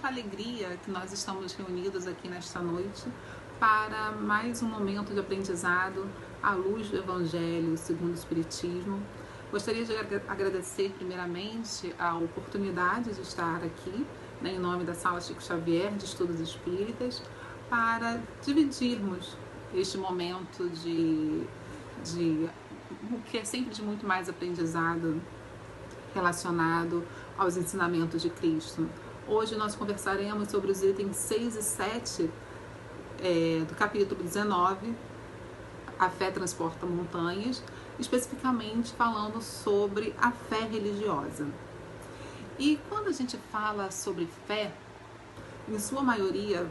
muita alegria que nós estamos reunidos aqui nesta noite para mais um momento de aprendizado à luz do Evangelho segundo o Espiritismo. Gostaria de agradecer primeiramente a oportunidade de estar aqui, em nome da Sala Chico Xavier de Estudos Espíritas, para dividirmos este momento de o que é sempre de muito mais aprendizado relacionado aos ensinamentos de Cristo. Hoje nós conversaremos sobre os itens 6 e 7 do capítulo 19, A Fé Transporta Montanhas, especificamente falando sobre a fé religiosa. E quando a gente fala sobre fé, em sua maioria,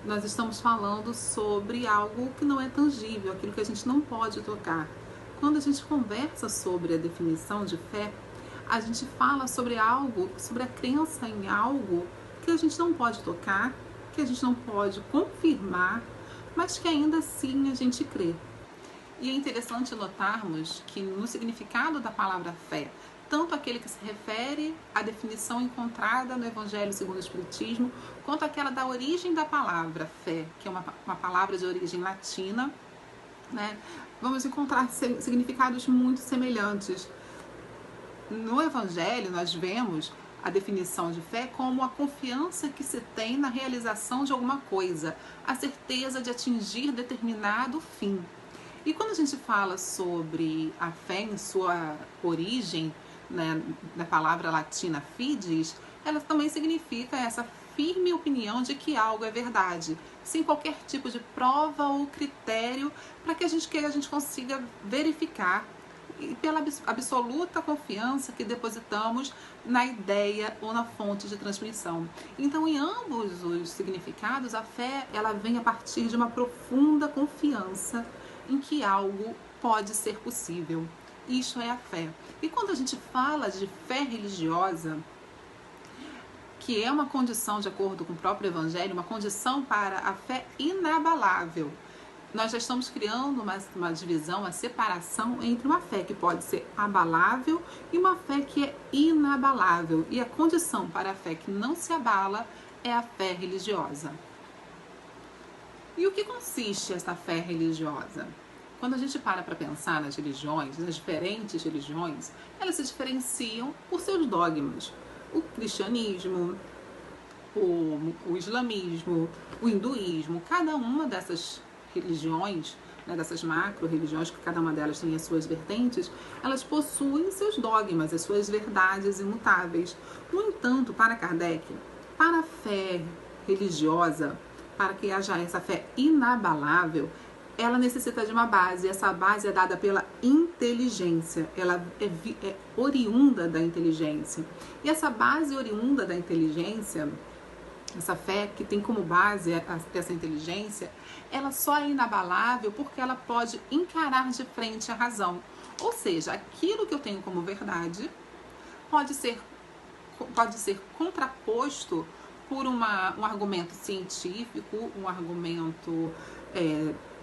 nós estamos falando sobre algo que não é tangível, aquilo que a gente não pode tocar. Quando a gente conversa sobre a definição de fé, a gente fala sobre algo, sobre a crença em algo que a gente não pode tocar, que a gente não pode confirmar, mas que ainda assim a gente crê. E é interessante notarmos que no significado da palavra fé, tanto aquele que se refere à definição encontrada no Evangelho segundo o Espiritismo, quanto aquela da origem da palavra fé, que é uma palavra de origem latina, né? Vamos encontrar significados muito semelhantes. No Evangelho, nós vemos a definição de fé como a confiança que se tem na realização de alguma coisa, a certeza de atingir determinado fim. E quando a gente fala sobre a fé em sua origem, né, na palavra latina fides, ela também significa essa firme opinião de que algo é verdade, sem qualquer tipo de prova ou critério para que a gente consiga verificar, e pela absoluta confiança que depositamos na ideia ou na fonte de transmissão. Então, em ambos os significados, a fé ela vem a partir de uma profunda confiança em que algo pode ser possível. Isso é a fé. E quando a gente fala de fé religiosa, que é uma condição, de acordo com o próprio Evangelho, uma condição para a fé inabalável, nós já estamos criando uma divisão, uma separação entre uma fé que pode ser abalável e uma fé que é inabalável. E a condição para a fé que não se abala é a fé religiosa. E o que consiste essa fé religiosa? Quando a gente para pensar nas religiões, nas diferentes religiões, elas se diferenciam por seus dogmas. O cristianismo, o islamismo, o hinduísmo, cada uma dessas religiões, né, dessas macro-religiões, que cada uma delas tem as suas vertentes, elas possuem seus dogmas, as suas verdades imutáveis. No entanto, para Kardec, para a fé religiosa, para que haja essa fé inabalável, ela necessita de uma base. Essa base é dada pela inteligência, ela é oriunda da inteligência. E essa base oriunda da inteligência, essa fé que tem como base essa inteligência, ela só é inabalável porque ela pode encarar de frente a razão. Ou seja, aquilo que eu tenho como verdade pode ser contraposto por um argumento científico, um argumento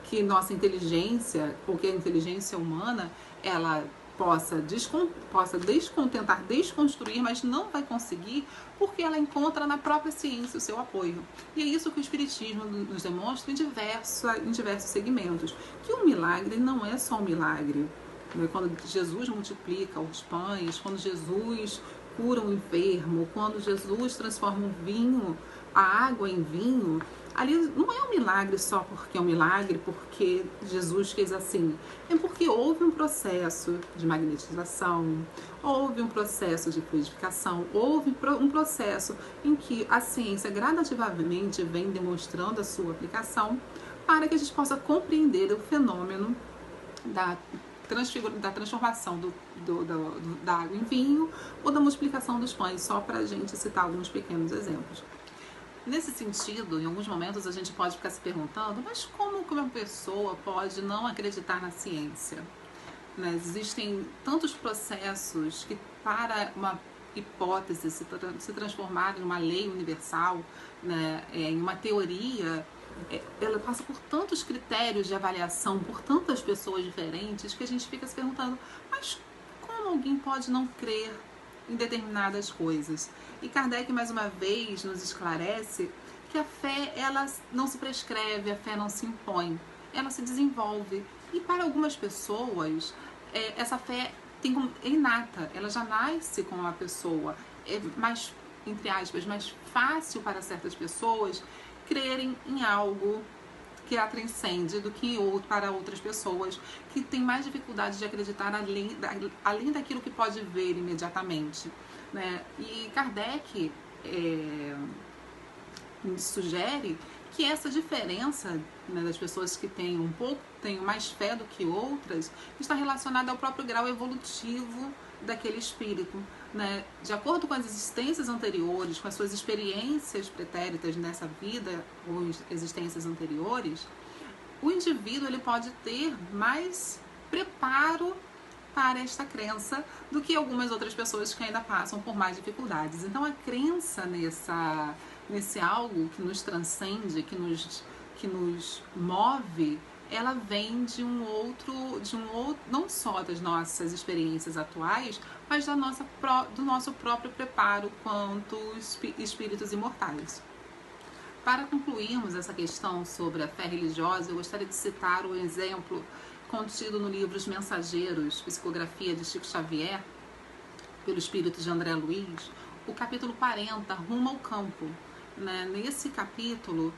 que nossa inteligência, porque a inteligência humana, ela possa descontentar, desconstruir, mas não vai conseguir, porque ela encontra na própria ciência o seu apoio. E é isso que o Espiritismo nos demonstra em diversos segmentos, que o milagre não é só um milagre. Quando Jesus multiplica os pães, quando Jesus cura um enfermo, quando Jesus transforma a água em vinho, ali não é um milagre só porque é um milagre, porque Jesus fez assim. É porque houve um processo de magnetização, houve um processo de fluidificação, houve um processo em que a ciência gradativamente vem demonstrando a sua aplicação para que a gente possa compreender o fenômeno da transformação da água em vinho ou da multiplicação dos pães, só para a gente citar alguns pequenos exemplos. Nesse sentido, em alguns momentos a gente pode ficar se perguntando, mas como que uma pessoa pode não acreditar na ciência? Né? Existem tantos processos que, para uma hipótese se transformar em uma lei universal, né, em uma teoria, ela passa por tantos critérios de avaliação, por tantas pessoas diferentes, que a gente fica se perguntando, mas como alguém pode não crer em determinadas coisas? E Kardec, mais uma vez, nos esclarece que a fé, ela não se prescreve, a fé não se impõe, ela se desenvolve. E para algumas pessoas, essa fé é inata, ela já nasce com a pessoa. É mais, entre aspas, mais fácil para certas pessoas crerem em algo que a transcende do que para outras pessoas que têm mais dificuldade de acreditar além daquilo que pode ver imediatamente, né? E Kardec sugere que essa diferença, né, das pessoas que têm mais fé do que outras está relacionada ao próprio grau evolutivo daquele espírito, né? De acordo com as existências anteriores, com as suas experiências pretéritas nessa vida ou existências anteriores, o indivíduo ele pode ter mais preparo para esta crença do que algumas outras pessoas que ainda passam por mais dificuldades. Então a crença nesse algo que nos transcende, que nos move, ela vem de um outro, não só das nossas experiências atuais, mas do nosso próprio preparo quanto espíritos imortais. Para concluirmos essa questão sobre a fé religiosa, eu gostaria de citar o exemplo contido no livro Os Mensageiros, Psicografia de Chico Xavier, pelo espírito de André Luiz, o capítulo 40, Rumo ao Campo. Nesse capítulo,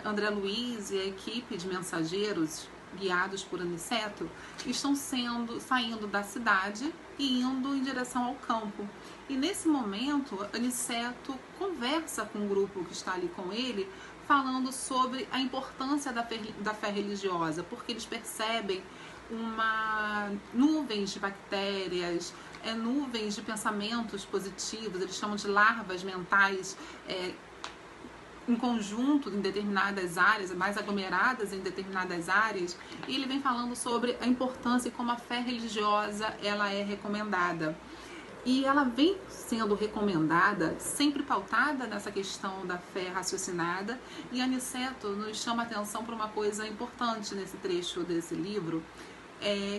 André Luiz e a equipe de mensageiros, guiados por Aniceto, estão saindo da cidade e indo em direção ao campo. E nesse momento, Aniceto conversa com o grupo que está ali com ele, falando sobre a importância da fé religiosa, porque eles percebem nuvens de bactérias, nuvens de pensamentos positivos, eles chamam de larvas mentais, em conjunto em determinadas áreas, mais aglomeradas em determinadas áreas, e ele vem falando sobre a importância e como a fé religiosa ela é recomendada. E ela vem sendo recomendada, sempre pautada nessa questão da fé raciocinada, e Aniceto nos chama a atenção para uma coisa importante nesse trecho desse livro,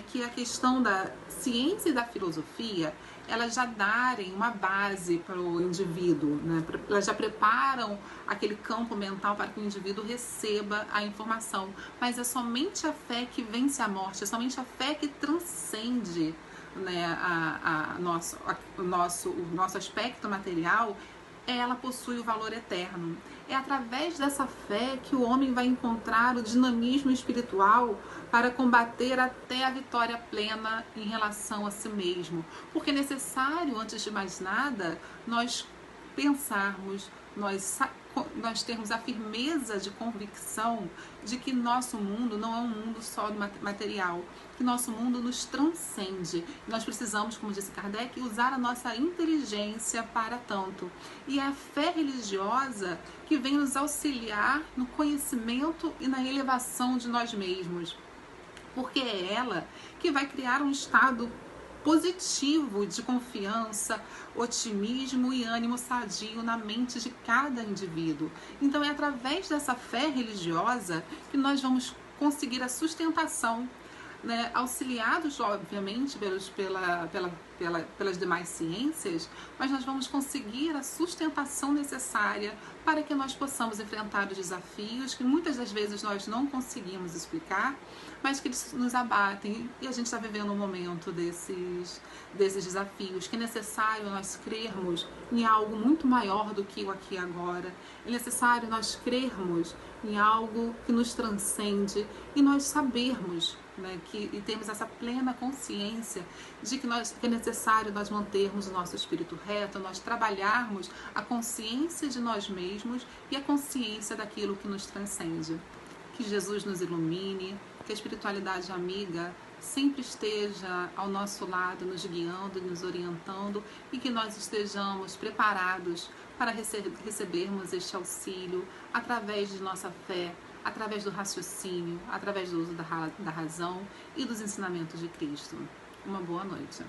que a questão da ciência e da filosofia, elas já darem uma base para o indivíduo, né? Elas já preparam aquele campo mental para que o indivíduo receba a informação. Mas é somente a fé que vence a morte, é somente a fé que transcende, né, o nosso aspecto material. Ela possui o valor eterno. É através dessa fé que o homem vai encontrar o dinamismo espiritual para combater até a vitória plena em relação a si mesmo. Porque é necessário, antes de mais nada, nós pensarmos, nós termos a firmeza de convicção de que nosso mundo não é um mundo só material, que nosso mundo nos transcende. Nós precisamos, como disse Kardec, usar a nossa inteligência para tanto. E é a fé religiosa que vem nos auxiliar no conhecimento e na elevação de nós mesmos, porque é ela que vai criar um estado positivo de confiança, otimismo e ânimo sadio na mente de cada indivíduo. Então é através dessa fé religiosa que nós vamos conseguir a sustentação, né, auxiliados, obviamente, pelas demais ciências, mas nós vamos conseguir a sustentação necessária para que nós possamos enfrentar os desafios que muitas das vezes nós não conseguimos explicar, mas que eles nos abatem, e a gente está vivendo um momento desses desafios, que é necessário nós crermos em algo muito maior do que o aqui e agora, é necessário nós crermos em algo que nos transcende e nós sabermos, né, e temos essa plena consciência de que é necessário nós mantermos o nosso espírito reto, nós trabalharmos a consciência de nós mesmos e a consciência daquilo que nos transcende. Que Jesus nos ilumine, que a espiritualidade amiga sempre esteja ao nosso lado, nos guiando, nos orientando, e que nós estejamos preparados para recebermos este auxílio através de nossa fé, através do raciocínio, através do uso da razão e dos ensinamentos de Cristo. Uma boa noite.